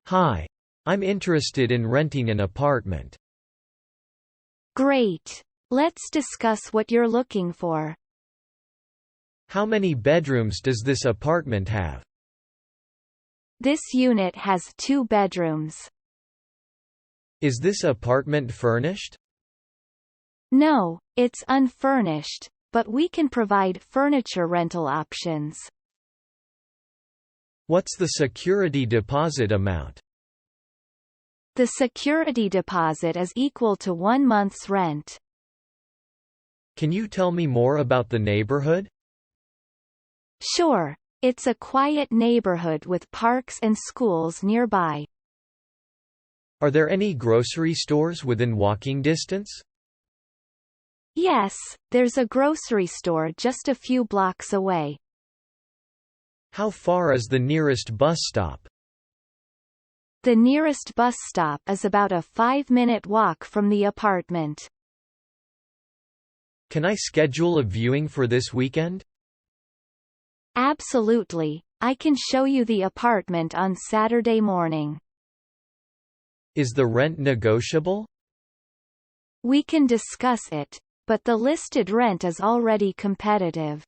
Hi. I'm interested in renting an apartment. Great. Let's discuss what you're looking for. How many bedrooms does this apartment have? This unit has 2 bedrooms. Is this apartment furnished? No, it's unfurnished, but we can provide furniture rental options. What's the security deposit amount? The security deposit is equal to 1 month's rent. Can you tell me more about the neighborhood? Sure. It's a quiet neighborhood with parks and schools nearby. Are there any grocery stores within walking distance? Yes, there's a grocery store just a few blocks away. How far is the nearest bus stop? The nearest bus stop is about a 5-minute walk from the apartment. Can I schedule a viewing for this weekend? Absolutely. I can show you the apartment on Saturday morning. Is the rent negotiable? We can discuss it, but the listed rent is already competitive.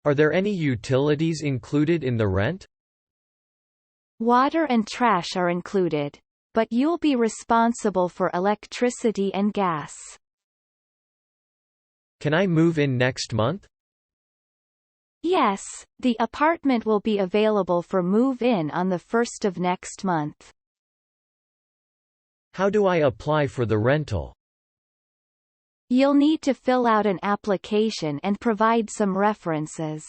Are there any utilities included in the rent? Water and trash are included, but you'll be responsible for electricity and gas. Can I move in next month? Yes, the apartment will be available for move-in on the 1st of next month. How do I apply for the rental? You'll need to fill out an application and provide some references.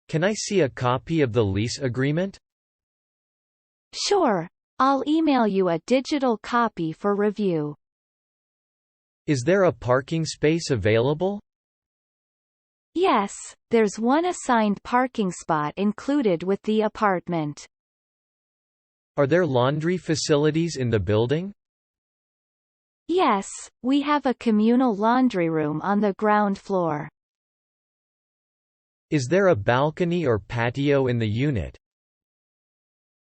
Can I see a copy of the lease agreement? Sure. I'll email you a digital copy for review. Is there a parking space available? Yes, there's one assigned parking spot included with the apartment. Are there laundry facilities in the building? Yes, we have a communal laundry room on the ground floor. Is there a balcony or patio in the unit?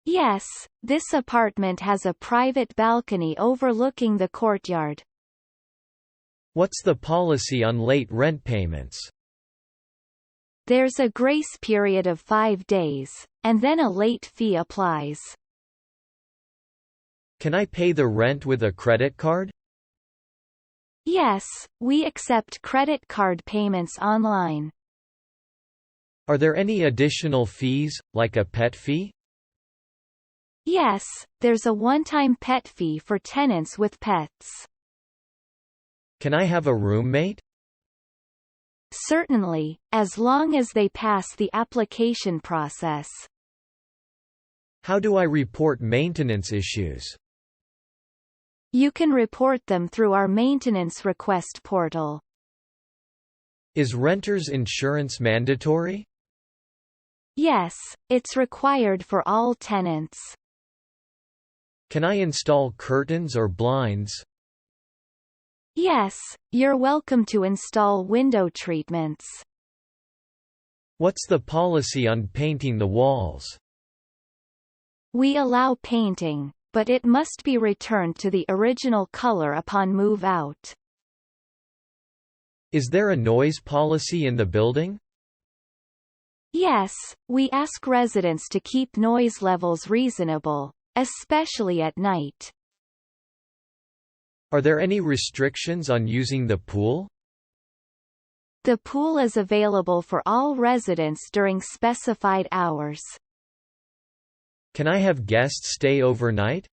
Yes, this apartment has a private balcony overlooking the courtyard. What's the policy on late rent payments? There's a grace period of 5 days, and then a late fee applies. Can I pay the rent with a credit card? Yes, we accept credit card payments online. Are there any additional fees, like a pet fee? Yes, there's a one-time pet fee for tenants with pets. Can I have a roommate? Certainly, as long as they pass the application process. How do I report maintenance issues? You can report them through our maintenance request portal. Is renter's insurance mandatory? Yes, it's required for all tenants. Can I install curtains or blinds? Yes, you're welcome to install window treatments. What's the policy on painting the walls? We allow painting, but it must be returned to the original color upon move-out. Is there a noise policy in the building? Yes, we ask residents to keep noise levels reasonable, especially at night. Are there any restrictions on using the pool? The pool is available for all residents during specified hours. Can I have guests stay overnight?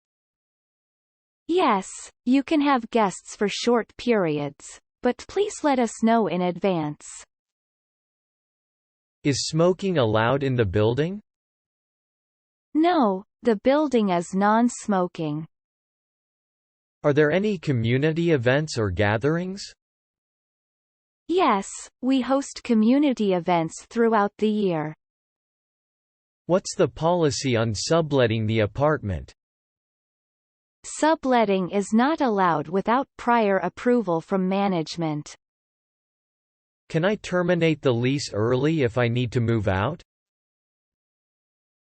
Yes, you can have guests for short periods, but please let us know in advance. Is smoking allowed in the building? No, the building is non-smoking. Are there any community events or gatherings? Yes, we host community events throughout the year. What's the policy on subletting the apartment? Subletting is not allowed without prior approval from management. Can I terminate the lease early if I need to move out?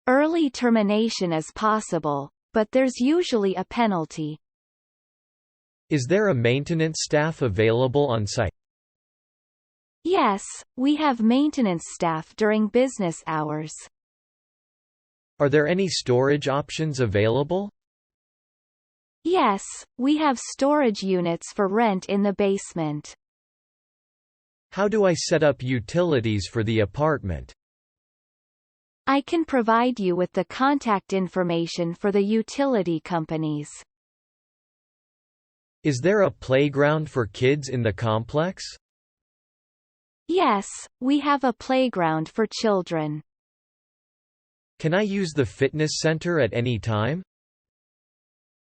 Early Early termination is possible, but there's usually a penalty. Is there a maintenance staff available on site? Yes, we have maintenance staff during business hours. Are there any storage options available? Yes, we have storage units for rent in the basement. How do I set up utilities for the apartment? I can provide you with the contact information for the utility companies. Is there a playground for kids in the complex? Yes, we have a playground for children. Can I use the fitness center at any time?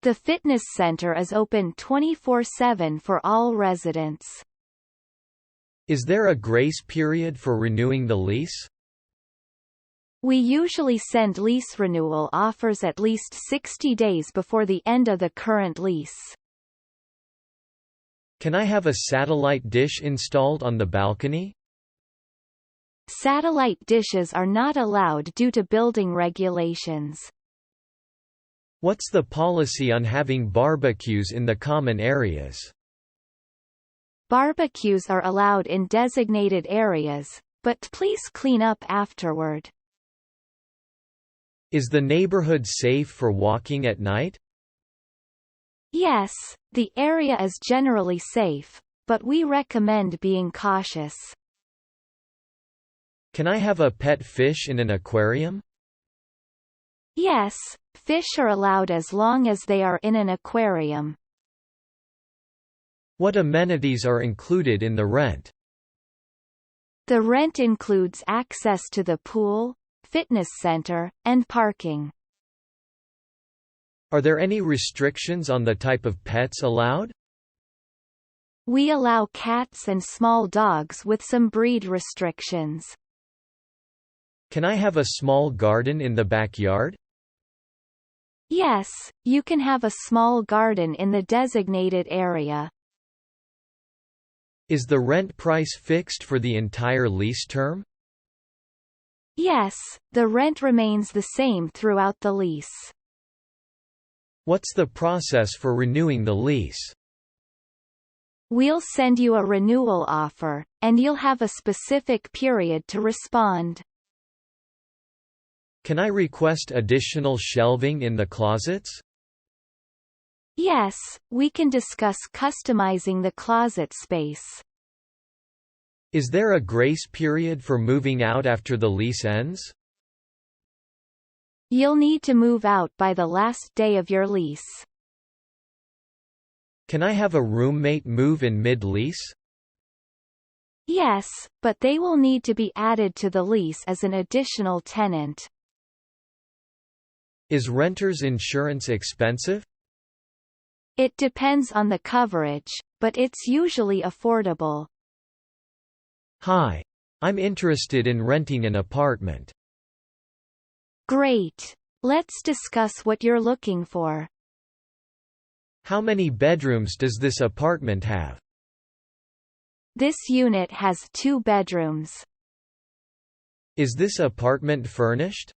The fitness center is open 24/7 for all residents. Is there a grace period for renewing the lease? We usually send lease renewal offers at least 60 days before the end of the current lease. Can I have a satellite dish installed on the balcony? Satellite dishes are not allowed due to building regulations. What's the policy on having barbecues in the common areas? Barbecues are allowed in designated areas, but please clean up afterward. Is the neighborhood safe for walking at night? Yes, the area is generally safe, but we recommend being cautious. Can I have a pet fish in an aquarium? Yes, fish are allowed as long as they are in an aquarium. What amenities are included in the rent? The rent includes access to the pool, fitness center, and parking. Are there any restrictions on the type of pets allowed? We allow cats and small dogs with some breed restrictions. Can I have a small garden in the backyard? Yes, you can have a small garden in the designated area. Is the rent price fixed for the entire lease term? Yes, the rent remains the same throughout the lease. What's the process for renewing the lease? We'll send you a renewal offer, and you'll have a specific period to respond. Can I request additional shelving in the closets? Yes, we can discuss customizing the closet space. Is there a grace period for moving out after the lease ends? You'll need to move out by the last day of your lease. Can I have a roommate move in mid-lease? Yes, but they will need to be added to the lease as an additional tenant. Is renter's insurance expensive? It depends on the coverage, but it's usually affordable. Hi. I'm interested in renting an apartment. Great. Let's discuss what you're looking for. How many bedrooms does this apartment have? This unit has 2 bedrooms. Is this apartment furnished?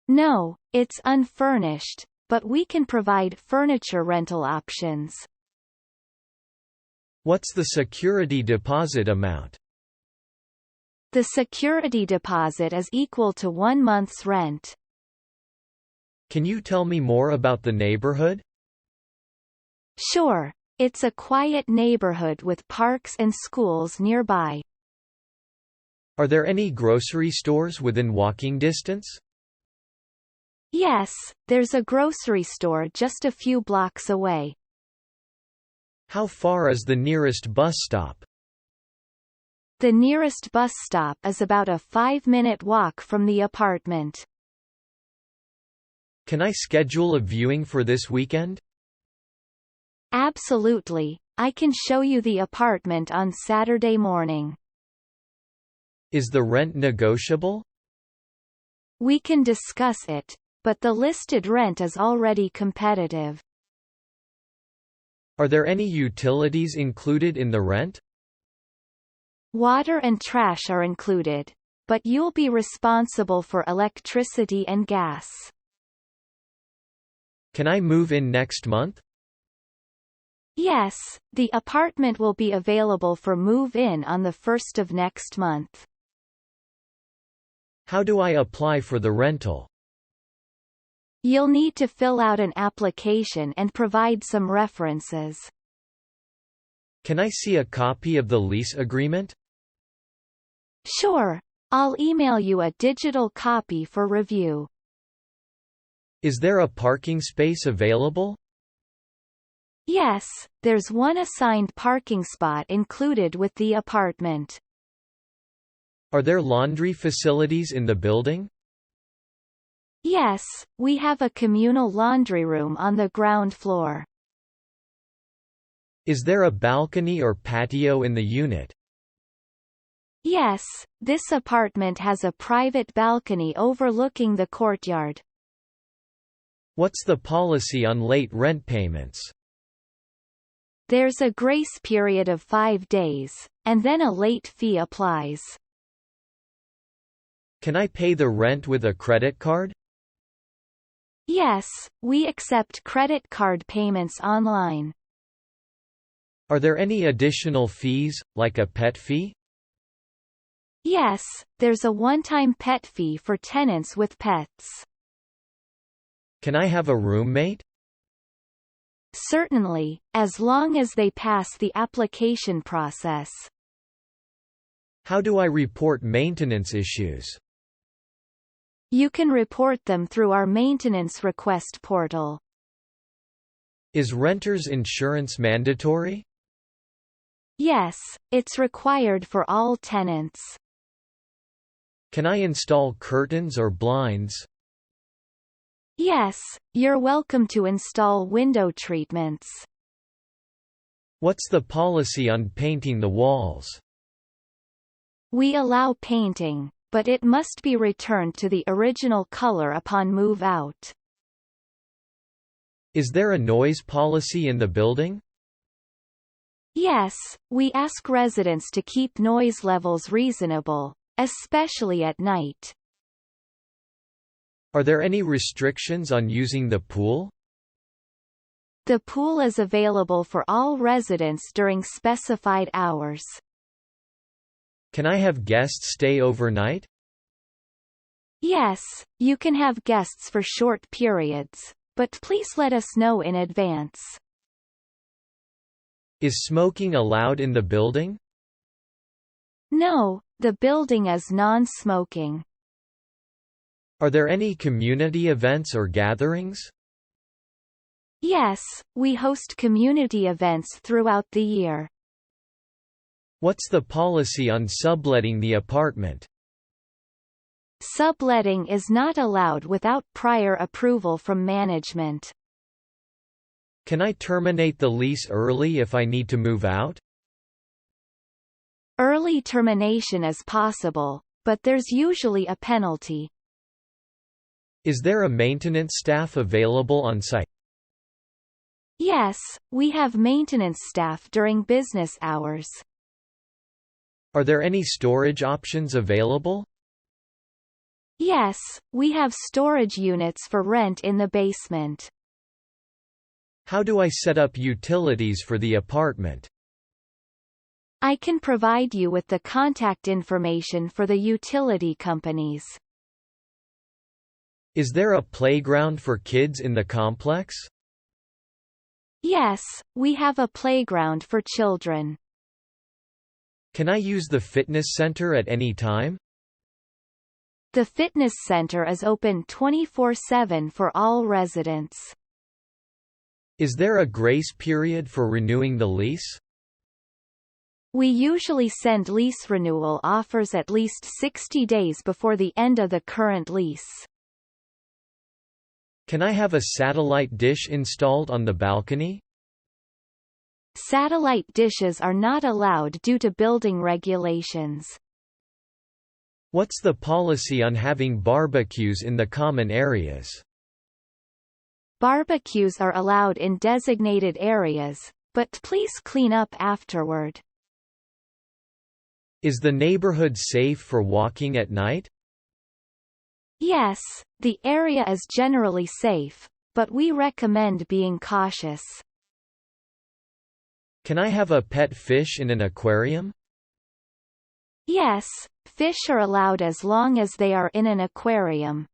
No, it's unfurnished, but we can provide furniture rental options. What's the security deposit amount? The security deposit is equal to 1 month's rent. Can you tell me more about the neighborhood? Sure, it's a quiet neighborhood with parks and schools nearby. Are there any grocery stores within walking distance? Yes, there's a grocery store just a few blocks away. How far is the nearest bus stop? The nearest bus stop is about a 5-minute walk from the apartment. Can I schedule a viewing for this weekend? Absolutely, I can show you the apartment on Saturday morning. Is the rent negotiable? We can discuss it, but the listed rent is already competitive. Are there any utilities included in the rent? Water and trash are included. but you'll be responsible for electricity and gas. Can I move in next month? Yes, the apartment will be available for move-in on the 1st of next month. How do I apply for the rental? You'll need to fill out an application and provide some references. Can I see a copy of the lease agreement? Sure. I'll email you a digital copy for review. Is there a parking space available? Yes, there's one assigned parking spot included with the apartment. Are there laundry facilities in the building? Yes, we have a communal laundry room on the ground floor. Is there a balcony or patio in the unit? Yes, this apartment has a private balcony overlooking the courtyard. What's the policy on late rent payments? There's a grace period of 5 days, and then a late fee applies. Can I pay the rent with a credit card? Yes, we accept credit card payments online. Are there any additional fees, like a pet fee? Yes, there's a one-time pet fee for tenants with pets. Can I have a roommate? Certainly, as long as they pass the application process. How do I report maintenance issues? You can report them through our maintenance request portal. Is renter's insurance mandatory? Yes, it's required for all tenants. Can I install curtains or blinds? Yes, you're welcome to install window treatments. What's the policy on painting the walls? We allow painting, but it must be returned to the original color upon move out. Is there a noise policy in the building? Yes, we ask residents to keep noise levels reasonable, especially at night. Are there any restrictions on using the pool? The pool is available for all residents during specified hours. Can I have guests stay overnight? Yes, you can have guests for short periods, but please let us know in advance. Is smoking allowed in the building? No, the building is non-smoking. Are there any community events or gatherings? Yes, we host community events throughout the year. What's the policy on subletting the apartment? Subletting is not allowed without prior approval from management. Can I terminate the lease early if I need to move out? Early termination is possible, but there's usually a penalty. Is there a maintenance staff available on site? Yes, we have maintenance staff during business hours. Are there any storage options available? Yes, we have storage units for rent in the basement. How do I set up utilities for the apartment? I can provide you with the contact information for the utility companies. Is there a playground for kids in the complex? Yes, we have a playground for children. Can I use the fitness center at any time? The fitness center is open 24/7 for all residents. Is there a grace period for renewing the lease? We usually send lease renewal offers at least 60 days before the end of the current lease. Can I have a satellite dish installed on the balcony? Satellite dishes are not allowed due to building regulations. What's the policy on having barbecues in the common areas? Barbecues are allowed in designated areas, but please clean up afterward. Is the neighborhood safe for walking at night? Yes, the area is generally safe, but we recommend being cautious. Can I have a pet fish in an aquarium? Yes, fish are allowed as long as they are in an aquarium.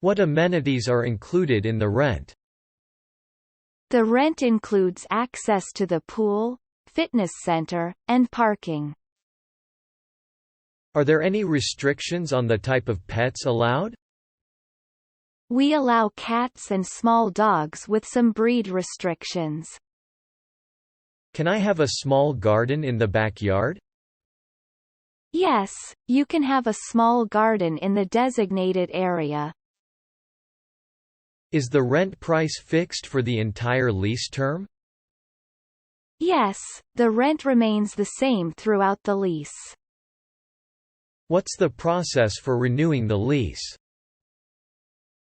What amenities are included in the rent? The rent includes access to the pool, fitness center, and parking. Are there any restrictions on the type of pets allowed? We allow cats and small dogs with some breed restrictions. Can I have a small garden in the backyard? Yes, you can have a small garden in the designated area. Is the rent price fixed for the entire lease term? Yes, the rent remains the same throughout the lease. What's the process for renewing the lease?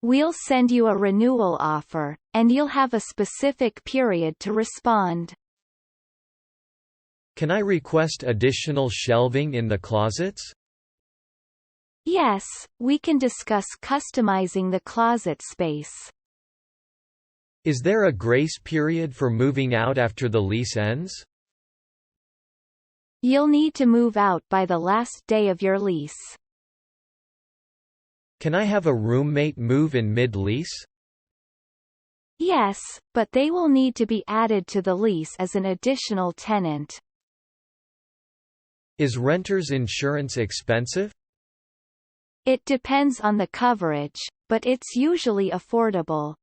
We'll send you a renewal offer, and you'll have a specific period to respond. Can I request additional shelving in the closets? Yes, we can discuss customizing the closet space. Is there a grace period for moving out after the lease ends? You'll need to move out by the last day of your lease. Can I have a roommate move in mid-lease? Yes, but they will need to be added to the lease as an additional tenant. Is renter's insurance expensive? It depends on the coverage, but it's usually affordable.